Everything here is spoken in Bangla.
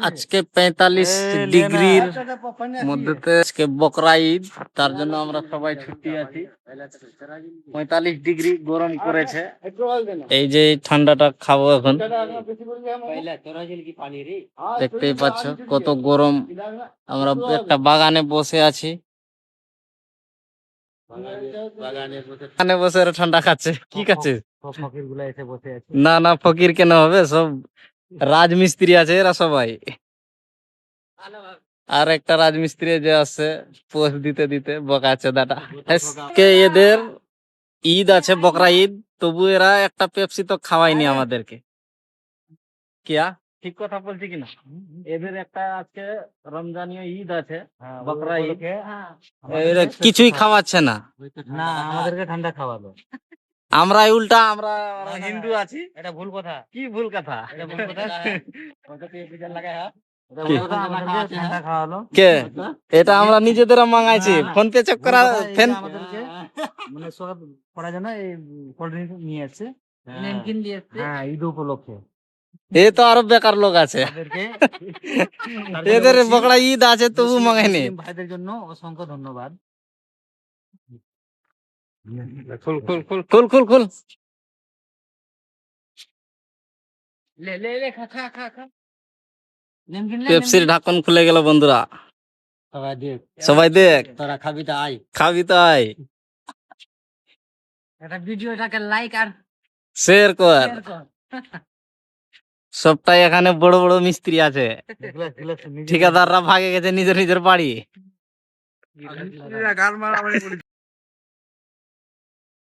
আজকে 45 ডিগ্রির মধ্যে আজকে বকরা ঈদ, তার জন্য আমরা সবাই ছুটি আছি। 45 ডিগ্রি গরম করেছে, এই যে ঠান্ডাটা খাবো এখন। দেখতেই পাচ্ছ কত গরম। আমরা একটা বাগানে বসে আছি, বাগানে বসে ঠান্ডা খাচ্ছে। কি খাচ্ছে? না না, ফকির কেন হবে, সব রাজমিস্ত্রি আছে এরা সবাই। আর একটা রাজমিস্ত্রি যে আছে পোস্ট দিতে দিতে বকাচ্ছে দাদা। আজকে এদের ঈদ আছে, বকরা ঈদ, তবু এরা একটা পেপসি তো খাওয়ায়নি আমাদেরকে। কিয়া ঠিক কথা বলছি কিনা? এদের একটা আজকে রমজানীয় ঈদ আছে, বকরা ঈদ, এরা কিছুই খাওয়াচ্ছে না। না, আমাদেরকে ঠান্ডা খাওয়ালো। আমরা উল্টা, আমরা হিন্দু আছি। এটা ভুল কথা। কি ভুল কথা? এটা ভুল কথা। কে এটা আমরা নিজেদের মাঙাইছি, ফোন পে চেক করা ফ্যান মানে সব করার জন্য এই কোল্ড ড্রিঙ্ক নিয়ে আসছে, নেমকিন দিয়ে আসছে। হ্যাঁ, ঈদ উপলক্ষে। এ তো আরো বেকার লোক আছে, এদের বকরা ঈদ আছে তবু মাঙাইনি। ভাইদের জন্য অসংখ্য ধন্যবাদ। খুল খুল খুল খুল খুল খুল। লে লে লে, খা খা খা খা। পেপসির ঢাকন খুলে গেল বন্ধুরা। সবাই দেখ, তোরা খাবি তো আয়। খাবি তো আয়। এটা ভিডিওটাকে লাইক আর শেয়ার কর। শেয়ার কর। সবটাই এখানে বড় বড় মিস্ত্রি আছে, ঠিকাদাররা ভাগে গেছে নিজের নিজের বাড়ি।